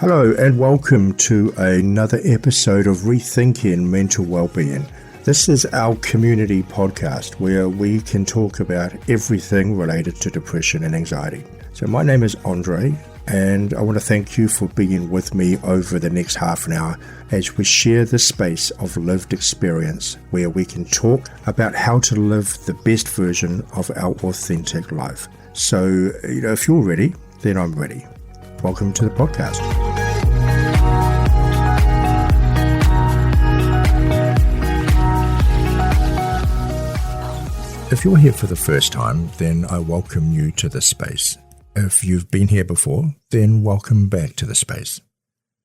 Hello and welcome to another episode of Rethinking Mental Wellbeing. This is our community podcast where we can talk about everything related to depression and anxiety. So my name is Andre and I want to thank you for being with me over the next half an hour as we share the space of lived experience where we can talk about how to live the best version of our authentic life. So, if you're ready, then I'm ready. Welcome to the podcast. If you're here for the first time, then I welcome you to this space. If you've been here before, then welcome back to the space.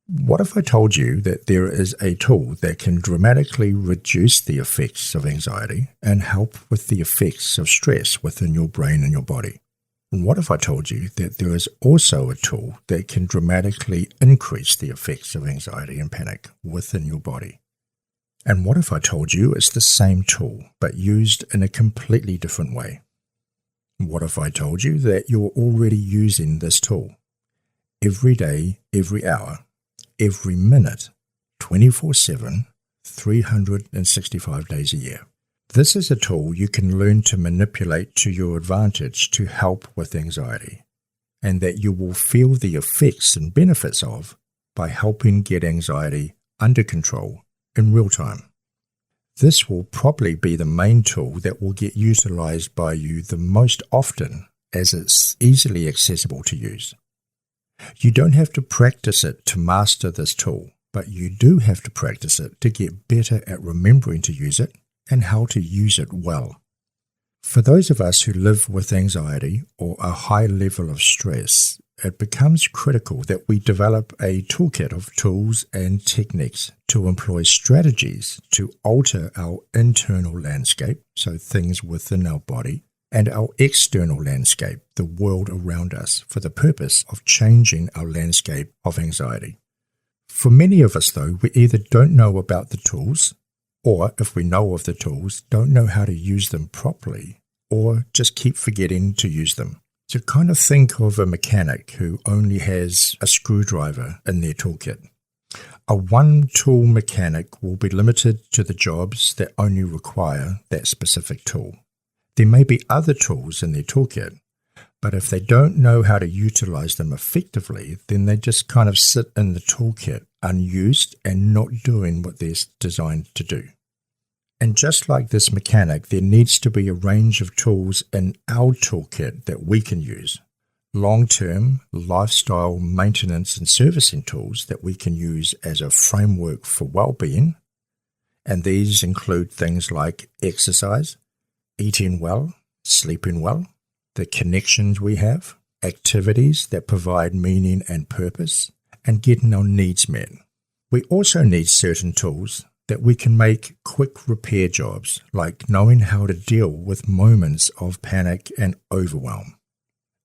What if I told you that there is a tool that can dramatically reduce the effects of anxiety and help with the effects of stress within your brain and your body? And what if I told you that there is also a tool that can dramatically increase the effects of anxiety and panic within your body? And what if I told you it's the same tool, but used in a completely different way? What if I told you that you're already using this tool every day, every hour, every minute, 24/7, 365 days a year? This is a tool you can learn to manipulate to your advantage to help with anxiety, and that you will feel the effects and benefits of by helping get anxiety under control in real time. This will probably be the main tool that will get utilized by you the most often as it's easily accessible to use. You don't have to practice it to master this tool, but you do have to practice it to get better at remembering to use it and how to use it well. For those of us who live with anxiety or a high level of stress, it becomes critical that we develop a toolkit of tools and techniques to employ strategies to alter our internal landscape, so things within our body, and our external landscape, the world around us, for the purpose of changing our landscape of anxiety. For many of us, though, we either don't know about the tools, or if we know of the tools, don't know how to use them properly, or just keep forgetting to use them. So kind of think of a mechanic who only has a screwdriver in their toolkit. A one-tool mechanic will be limited to the jobs that only require that specific tool. There may be other tools in their toolkit, but if they don't know how to utilize them effectively, then they just kind of sit in the toolkit unused and not doing what they're designed to do. And just like this mechanic, there needs to be a range of tools in our toolkit that we can use. Long-term lifestyle maintenance and servicing tools that we can use as a framework for well-being. And these include things like exercise, eating well, sleeping well, the connections we have, activities that provide meaning and purpose, and getting our needs met. We also need certain tools that we can make quick repair jobs, like knowing how to deal with moments of panic and overwhelm.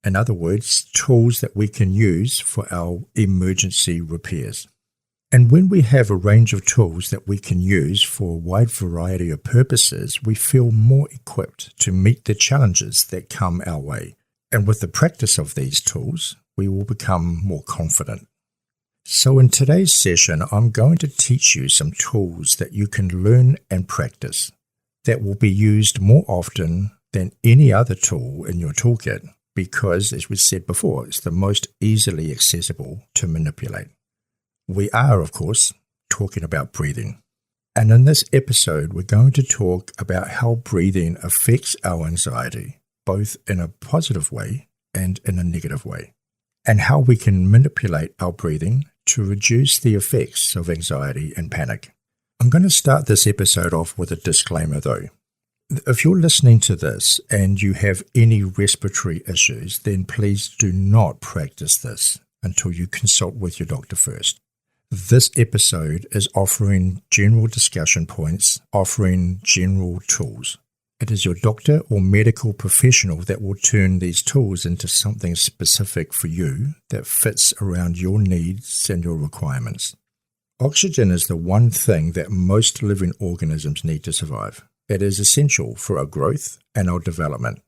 In other words, tools that we can use for our emergency repairs. And when we have a range of tools that we can use for a wide variety of purposes, we feel more equipped to meet the challenges that come our way. And with the practice of these tools, we will become more confident. So in today's session, I'm going to teach you some tools that you can learn and practice that will be used more often than any other tool in your toolkit because, as we said before, it's the most easily accessible to manipulate. We are, of course, talking about breathing. And in this episode, we're going to talk about how breathing affects our anxiety, both in a positive way and in a negative way, and how we can manipulate our breathing to reduce the effects of anxiety and panic. I'm going to start this episode off with a disclaimer though. If you're listening to this and you have any respiratory issues, then please do not practice this until you consult with your doctor first. This episode is offering general discussion points, offering general tools. It is your doctor or medical professional that will turn these tools into something specific for you that fits around your needs and your requirements. Oxygen is the one thing that most living organisms need to survive. It is essential for our growth and our development.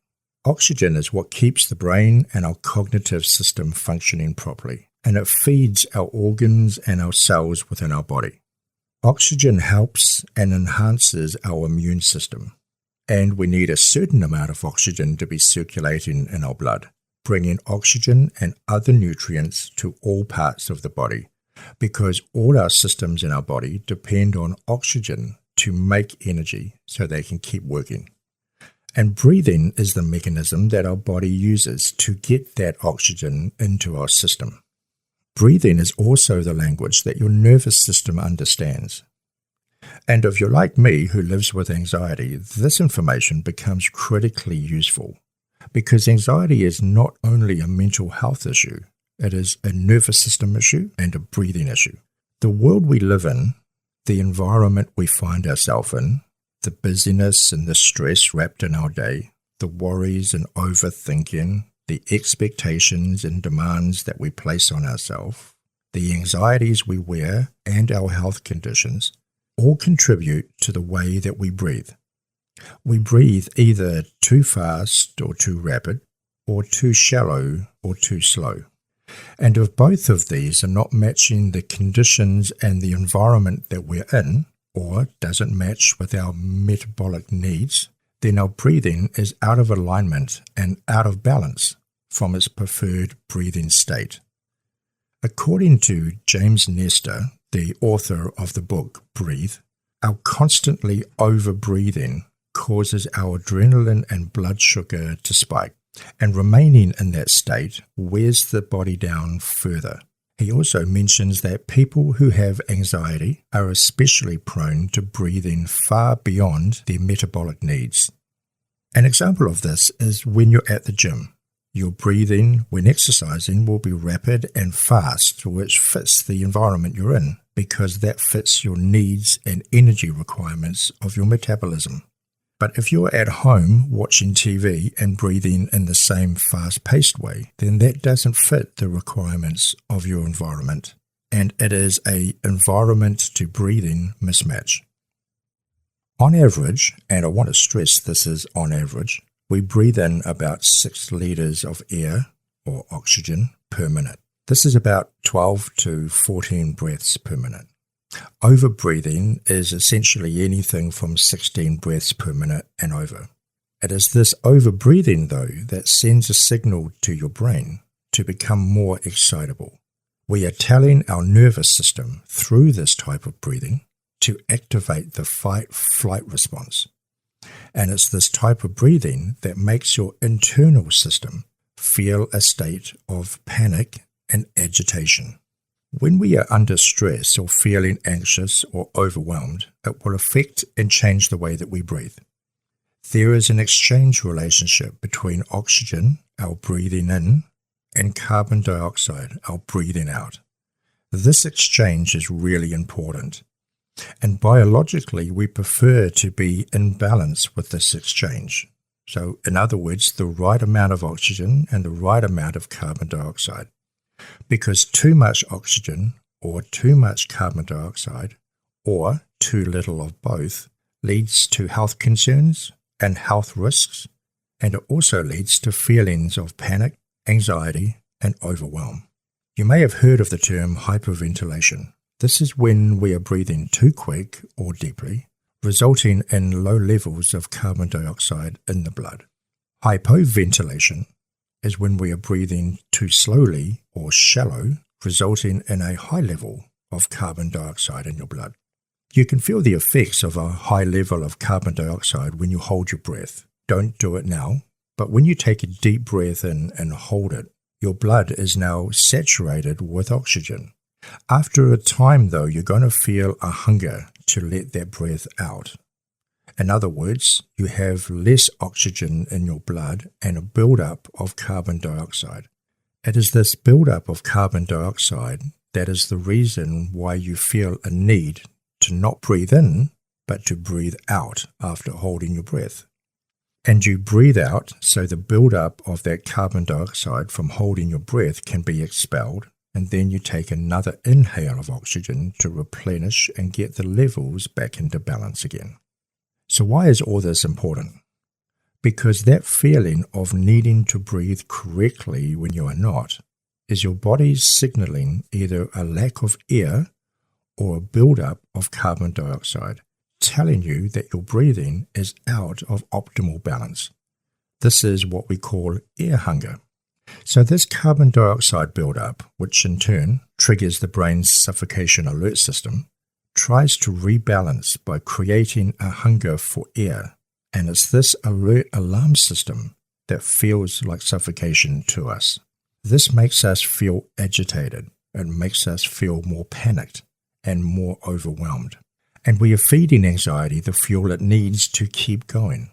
Oxygen is what keeps the brain and our cognitive system functioning properly. and it feeds our organs and our cells within our body. Oxygen helps and enhances our immune system, and we need a certain amount of oxygen to be circulating in our blood, bringing oxygen and other nutrients to all parts of the body, because all our systems in our body depend on oxygen to make energy so they can keep working. And breathing is the mechanism that our body uses to get that oxygen into our system. Breathing is also the language that your nervous system understands. And if you're like me who lives with anxiety, this information becomes critically useful, because anxiety is not only a mental health issue, it is a nervous system issue and a breathing issue. The world we live in, the environment we find ourselves in, the busyness and the stress wrapped in our day, the worries and overthinking, the expectations and demands that we place on ourselves, the anxieties we wear, and our health conditions all contribute to the way that we breathe. We breathe either too fast or too rapid, or too shallow or too slow. And if both of these are not matching the conditions and the environment that we're in, or doesn't match with our metabolic needs, then our breathing is out of alignment and out of balance from its preferred breathing state. According to James Nestor, the author of the book Breathe, our constantly over-breathing causes our adrenaline and blood sugar to spike, and remaining in that state wears the body down further. He also mentions that people who have anxiety are especially prone to breathing far beyond their metabolic needs. An example of this is when you're at the gym. Your breathing when exercising will be rapid and fast, which fits the environment you're in, because that fits your needs and energy requirements of your metabolism. But if you're at home watching TV and breathing in the same fast-paced way, then that doesn't fit the requirements of your environment, and it is an environment to breathing mismatch. On average, and I want to stress this is on average, we breathe in about 6 liters of air or oxygen per minute. This is about 12 to 14 breaths per minute. Over-breathing is essentially anything from 16 breaths per minute and over. It is this over-breathing, though, that sends a signal to your brain to become more excitable. We are telling our nervous system through this type of breathing to activate the fight-flight response. And it's this type of breathing that makes your internal system feel a state of panic and agitation. When we are under stress or feeling anxious or overwhelmed, it will affect and change the way that we breathe. There is an exchange relationship between oxygen, our breathing in, and carbon dioxide, our breathing out. This exchange is really important, and biologically we prefer to be in balance with this exchange. So, in other words, the right amount of oxygen and the right amount of carbon dioxide. Because too much oxygen or too much carbon dioxide or too little of both leads to health concerns and health risks, and it also leads to feelings of panic, anxiety, and overwhelm. You may have heard of the term hyperventilation. This is when we are breathing too quick or deeply, resulting in low levels of carbon dioxide in the blood. Hypoventilation is when we are breathing too slowly or shallow, resulting in a high level of carbon dioxide in your blood. You can feel the effects of a high level of carbon dioxide when you hold your breath. Don't do it now, but when you take a deep breath in and hold it, your blood is now saturated with oxygen. After a time, though, you're going to feel a hunger to let that breath out. In other words, you have less oxygen in your blood and a buildup of carbon dioxide. It is this buildup of carbon dioxide that is the reason why you feel a need to not breathe in, but to breathe out after holding your breath. And you breathe out so the buildup of that carbon dioxide from holding your breath can be expelled, and then you take another inhale of oxygen to replenish and get the levels back into balance again. So why is all this important? Because that feeling of needing to breathe correctly when you are not is your body's signaling either a lack of air or a buildup of carbon dioxide, telling you that your breathing is out of optimal balance. This is what we call air hunger. So this carbon dioxide buildup, which in turn triggers the brain's suffocation alert system, tries to rebalance by creating a hunger for air. And it's this alert alarm system that feels like suffocation to us. This makes us feel agitated. It makes us feel more panicked and more overwhelmed. And we are feeding anxiety the fuel it needs to keep going,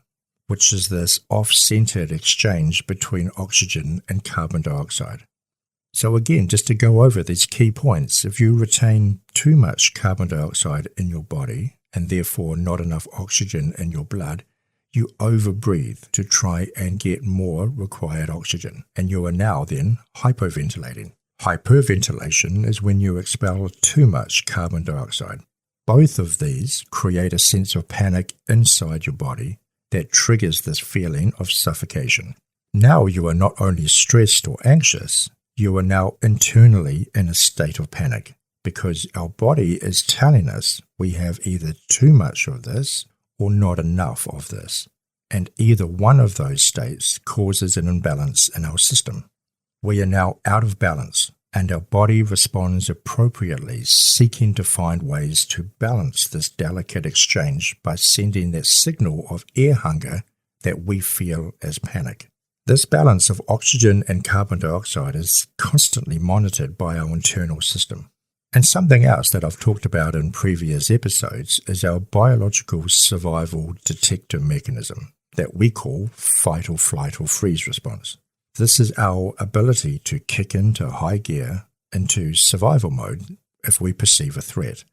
which is this off-centered exchange between oxygen and carbon dioxide. So again, just to go over these key points, if you retain too much carbon dioxide in your body and therefore not enough oxygen in your blood, you overbreathe to try and get more required oxygen, and you are now then hypoventilating. Hyperventilation is when you expel too much carbon dioxide. Both of these create a sense of panic inside your body that triggers this feeling of suffocation. Now you are not only stressed or anxious, you are now internally in a state of panic because our body is telling us we have either too much of this or not enough of this, and either one of those states causes an imbalance in our system. We are now out of balance, and our body responds appropriately, seeking to find ways to balance this delicate exchange by sending that signal of air hunger that we feel as panic. This balance of oxygen and carbon dioxide is constantly monitored by our internal system. And something else that I've talked about in previous episodes is our biological survival detector mechanism that we call fight or flight or freeze response. This is our ability to kick into high gear, into survival mode if we perceive a threat.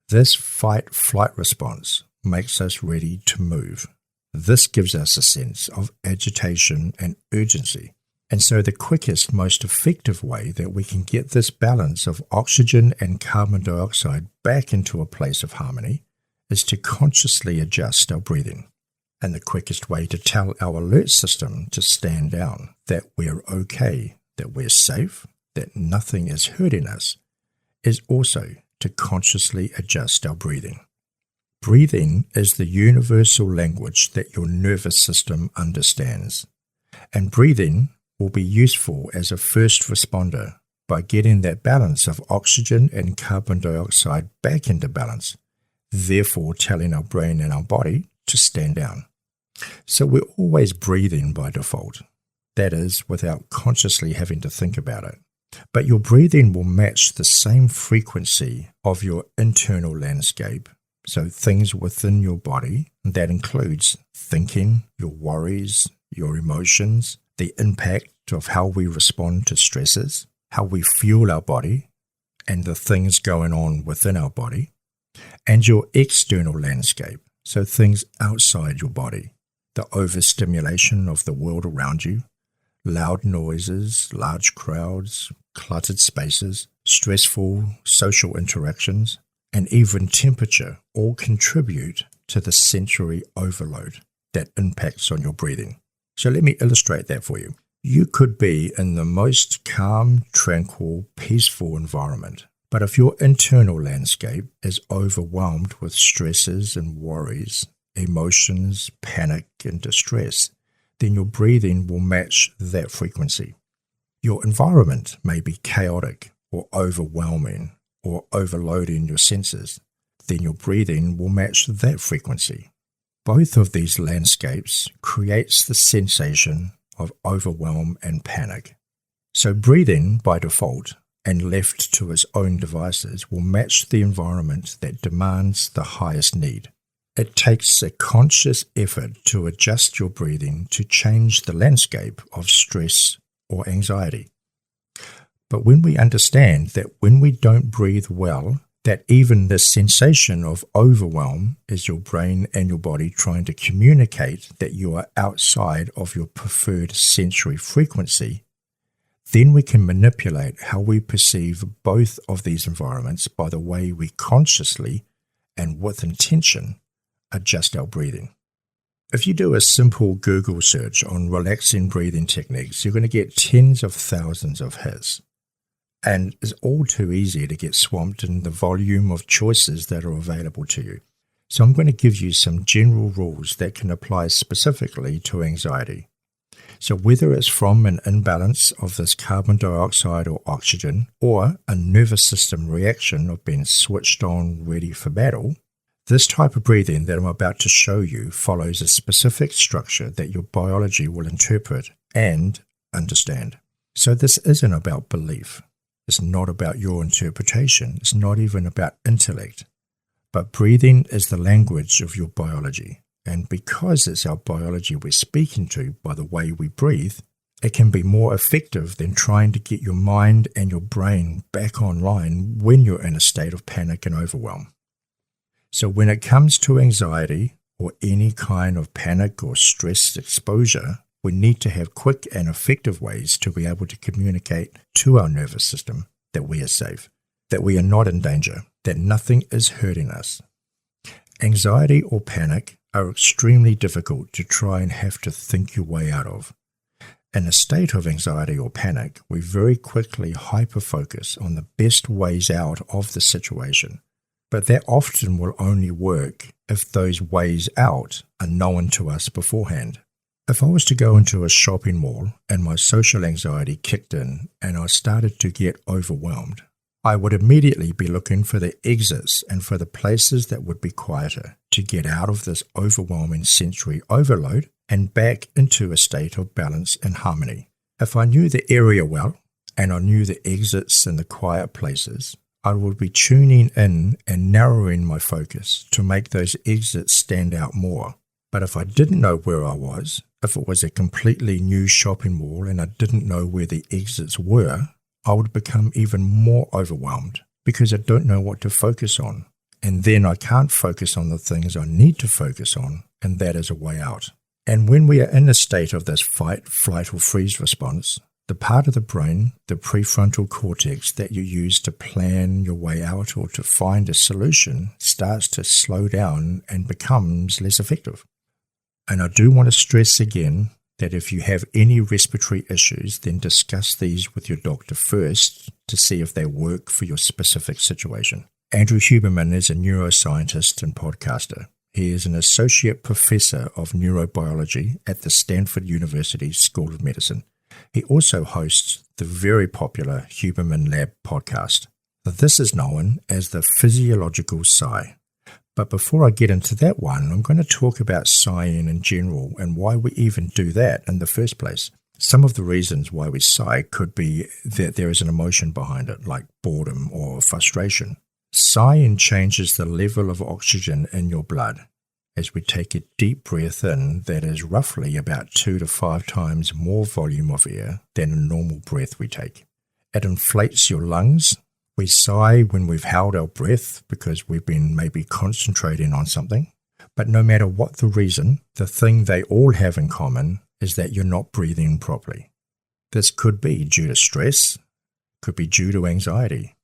This fight-flight response makes us ready to move. This gives us a sense of agitation and urgency. And so the quickest, most effective way that we can get this balance of oxygen and carbon dioxide back into a place of harmony is to consciously adjust our breathing. And the quickest way to tell our alert system to stand down, that we're okay, that we're safe, that nothing is hurting us, is also to consciously adjust our breathing. Breathing is the universal language that your nervous system understands. And breathing will be useful as a first responder by getting that balance of oxygen and carbon dioxide back into balance, therefore telling our brain and our body to stand down. So we're always breathing by default, that is, without consciously having to think about it. But your breathing will match the same frequency of your internal landscape, so things within your body, that includes thinking, your worries, your emotions, the impact of how we respond to stresses, how we fuel our body, and the things going on within our body, and your external landscape, so things outside your body, the overstimulation of the world around you, loud noises, large crowds, cluttered spaces, stressful social interactions, and even temperature all contribute to the sensory overload that impacts on your breathing. So let me illustrate that for you. You could be in the most calm, tranquil, peaceful environment, but if your internal landscape is overwhelmed with stresses and worries, emotions, panic, and distress, then your breathing will match that frequency. Your environment may be chaotic or overwhelming or overloading your senses, then your breathing will match that frequency. Both of these landscapes creates the sensation of overwhelm and panic. So breathing by default and left to its own devices will match the environment that demands the highest need. It takes a conscious effort to adjust your breathing to change the landscape of stress or anxiety. But when we understand that when we don't breathe well, that even the sensation of overwhelm is your brain and your body trying to communicate that you are outside of your preferred sensory frequency, then we can manipulate how we perceive both of these environments by the way we consciously and with intention adjust our breathing. If you do a simple Google search on relaxing breathing techniques, you're going to get tens of thousands of hits. And it's all too easy to get swamped in the volume of choices that are available to you. So I'm going to give you some general rules that can apply specifically to anxiety. So whether it's from an imbalance of this carbon dioxide or oxygen, or a nervous system reaction of being switched on ready for battle, this type of breathing that I'm about to show you follows a specific structure that your biology will interpret and understand. So this isn't about belief. It's not about your interpretation. It's not even about intellect. But breathing is the language of your biology. And because it's our biology we're speaking to by the way we breathe, it can be more effective than trying to get your mind and your brain back online when you're in a state of panic and overwhelm. So when it comes to anxiety or any kind of panic or stress exposure, we need to have quick and effective ways to be able to communicate to our nervous system that we are safe, that we are not in danger, that nothing is hurting us. Anxiety or panic are extremely difficult to try and have to think your way out of. In a state of anxiety or panic, we very quickly hyper-focus on the best ways out of the situation. But that often will only work if those ways out are known to us beforehand. If I was to go into a shopping mall and my social anxiety kicked in and I started to get overwhelmed, I would immediately be looking for the exits and for the places that would be quieter to get out of this overwhelming sensory overload and back into a state of balance and harmony. If I knew the area well and I knew the exits and the quiet places, I would be tuning in and narrowing my focus to make those exits stand out more. But if I didn't know where I was, if it was a completely new shopping mall and I didn't know where the exits were, I would become even more overwhelmed because I don't know what to focus on. And then I can't focus on the things I need to focus on, and that is a way out. And when we are in a state of this fight, flight, or freeze response, the part of the brain, the prefrontal cortex that you use to plan your way out or to find a solution, starts to slow down and becomes less effective. And I do want to stress again that if you have any respiratory issues, then discuss these with your doctor first to see if they work for your specific situation. Andrew Huberman is a neuroscientist and podcaster. He is an associate professor of neurobiology at the Stanford University School of Medicine. He also hosts the very popular Huberman Lab podcast. This is known as the physiological sigh. But before I get into that one, I'm going to talk about sighing in general and why we even do that in the first place. Some of the reasons why we sigh could be that there is an emotion behind it, like boredom or frustration. Sighing changes the level of oxygen in your blood. As we take a deep breath in, that is roughly about 2 to 5 times more volume of air than a normal breath we take. It inflates your lungs. We sigh when we've held our breath because we've been maybe concentrating on something. But no matter what the reason, the thing they all have in common is that you're not breathing properly. This could be due to stress, could be due to anxiety.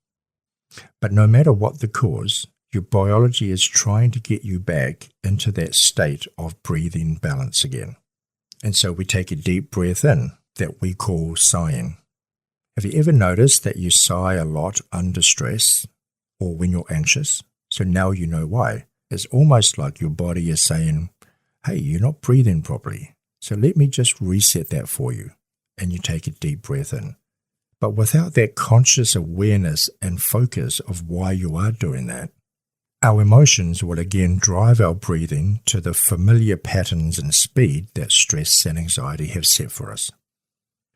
But no matter what the cause, your biology is trying to get you back into that state of breathing balance again. And so we take a deep breath in that we call sighing. Have you ever noticed that you sigh a lot under stress or when you're anxious? So now you know why. It's almost like your body is saying, hey, you're not breathing properly. So let me just reset that for you. And you take a deep breath in. But without that conscious awareness and focus of why you are doing that, our emotions will again drive our breathing to the familiar patterns and speed that stress and anxiety have set for us.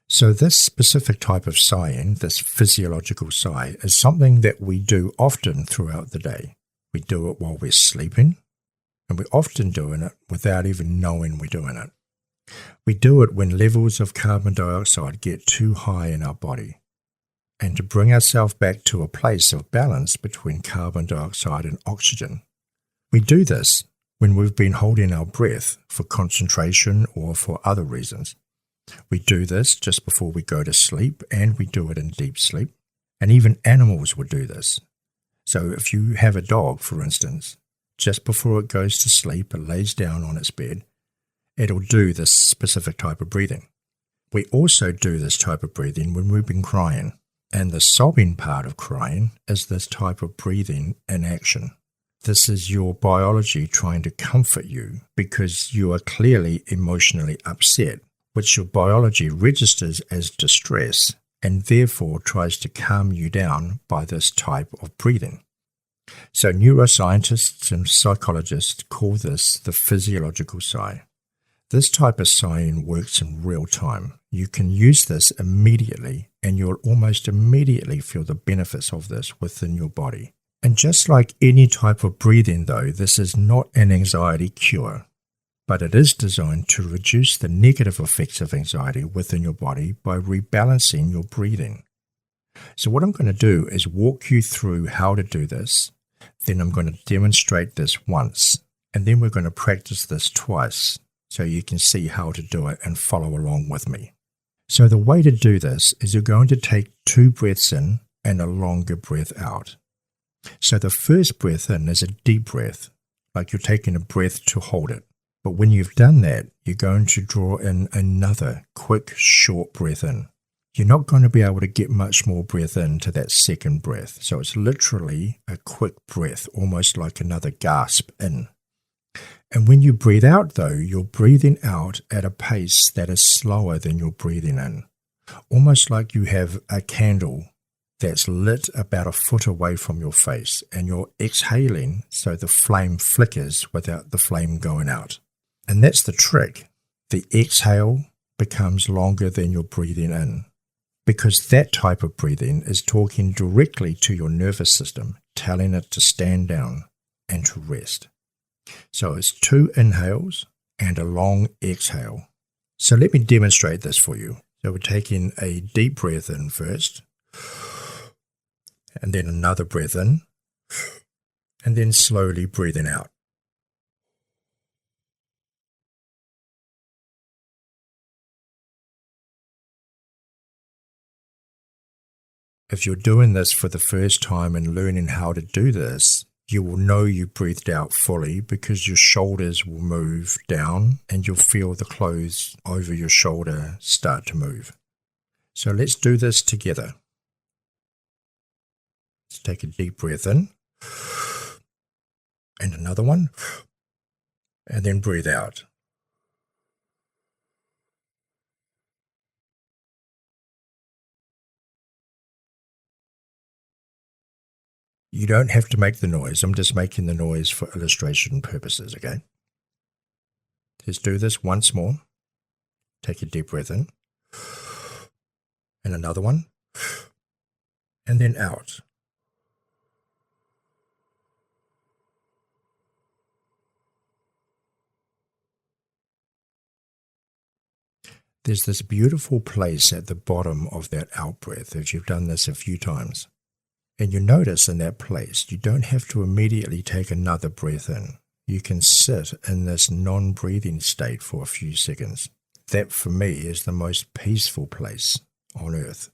So this specific type of sighing, this physiological sigh, is something that we do often throughout the day. We do it while we're sleeping, and we're often doing it without even knowing we're doing it. We do it when levels of carbon dioxide get too high in our body. And to bring ourselves back to a place of balance between carbon dioxide and oxygen. We do this when we've been holding our breath for concentration or for other reasons. We do this just before we go to sleep, and we do it in deep sleep. And even animals would do this. So if you have a dog, for instance, just before it goes to sleep, it lays down on its bed, it'll do this specific type of breathing. We also do this type of breathing when we've been crying, and the sobbing part of crying is this type of breathing in action. This is your biology trying to comfort you because you are clearly emotionally upset, which your biology registers as distress and therefore tries to calm you down by this type of breathing. So neuroscientists and psychologists call this the physiological sigh. This type of sighing works in real time. You can use this immediately and you'll almost immediately feel the benefits of this within your body. And just like any type of breathing though, this is not an anxiety cure, but it is designed to reduce the negative effects of anxiety within your body by rebalancing your breathing. So what I'm going to do is walk you through how to do this, then I'm going to demonstrate this once, and then we're going to practice this twice so you can see how to do it and follow along with me. So the way to do this is you're going to take 2 breaths in and a longer breath out. So the first breath in is a deep breath, like you're taking a breath to hold it. But when you've done that, you're going to draw in another quick, short breath in. You're not going to be able to get much more breath into that second breath. So it's literally a quick breath, almost like another gasp in. And when you breathe out, though, you're breathing out at a pace that is slower than you're breathing in. Almost like you have a candle that's lit about a foot away from your face, and you're exhaling so the flame flickers without the flame going out. And that's the trick. The exhale becomes longer than you're breathing in, because that type of breathing is talking directly to your nervous system, telling it to stand down and to rest. So it's 2 inhales and a long exhale. So let me demonstrate this for you. So we're taking a deep breath in first, and then another breath in, and then slowly breathing out. If you're doing this for the first time and learning how to do this, you will know you breathed out fully because your shoulders will move down and you'll feel the clothes over your shoulder start to move. So let's do this together. Let's take a deep breath in, and another one, and then breathe out. You don't have to make the noise. I'm just making the noise for illustration purposes, okay? Let's do this once more. Take a deep breath in, and another one, and then out. There's this beautiful place at the bottom of that out breath, if you've done this a few times. And you notice in that place, you don't have to immediately take another breath in. You can sit in this non-breathing state for a few seconds. That, for me, is the most peaceful place on earth.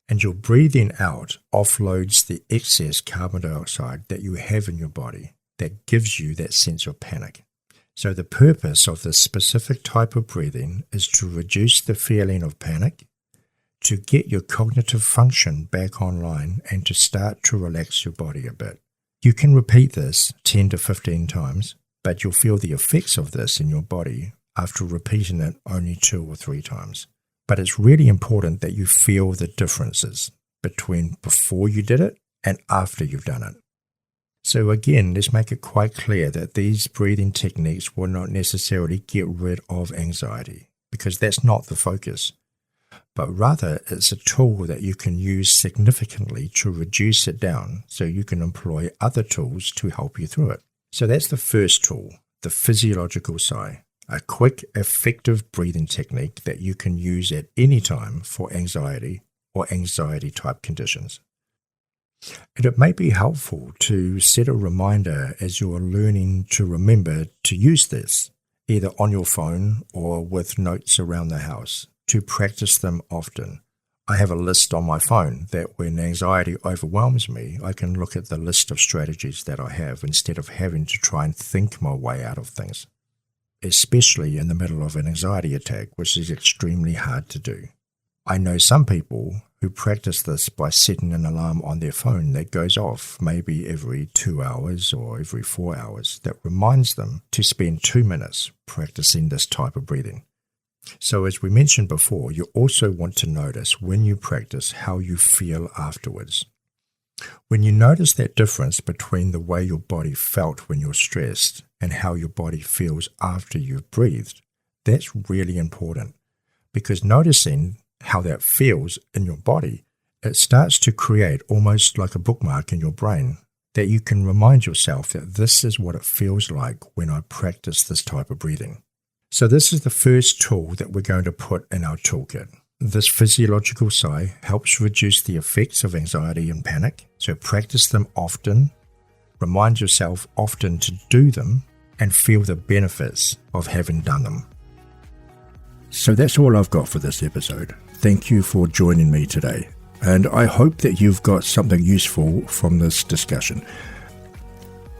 And your breathing out offloads the excess carbon dioxide that you have in your body that gives you that sense of panic. So the purpose of this specific type of breathing is to reduce the feeling of panic, to get your cognitive function back online, and to start to relax your body a bit. You can repeat this 10 to 15 times, but you'll feel the effects of this in your body after repeating it only 2 or 3 times. But it's really important that you feel the differences between before you did it and after you've done it. So again, let's make it quite clear that these breathing techniques will not necessarily get rid of anxiety, because that's not the focus. But rather, it's a tool that you can use significantly to reduce it down so you can employ other tools to help you through it. So that's the first tool, the physiological sigh, a quick, effective breathing technique that you can use at any time for anxiety or anxiety-type conditions. And it may be helpful to set a reminder as you are learning to remember to use this, either on your phone or with notes around the house, to practice them often. I have a list on my phone that when anxiety overwhelms me, I can look at the list of strategies that I have instead of having to try and think my way out of things. especially in the middle of an anxiety attack, which is extremely hard to do. I know some people who practice this by setting an alarm on their phone that goes off maybe every 2 hours or every 4 hours that reminds them to spend 2 minutes practicing this type of breathing. So as we mentioned before, you also want to notice when you practice how you feel afterwards. When you notice that difference between the way your body felt when you're stressed and how your body feels after you've breathed, that's really important, because noticing how that feels in your body, it starts to create almost like a bookmark in your brain that you can remind yourself that this is what it feels like when I practice this type of breathing. So this is the first tool that we're going to put in our toolkit. This physiological sigh helps reduce the effects of anxiety and panic. So practice them often, remind yourself often to do them, and feel the benefits of having done them. So that's all I've got for this episode. Thank you for joining me today, and I hope that you've got something useful from this discussion.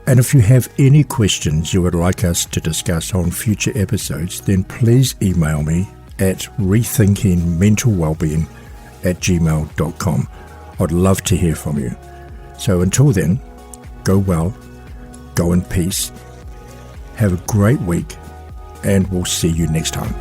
And if you have any questions you would like us to discuss on future episodes, then please email me at rethinkingmentalwellbeing@gmail.com. I'd love to hear from you. So until then, go well, go in peace, have a great week, and we'll see you next time.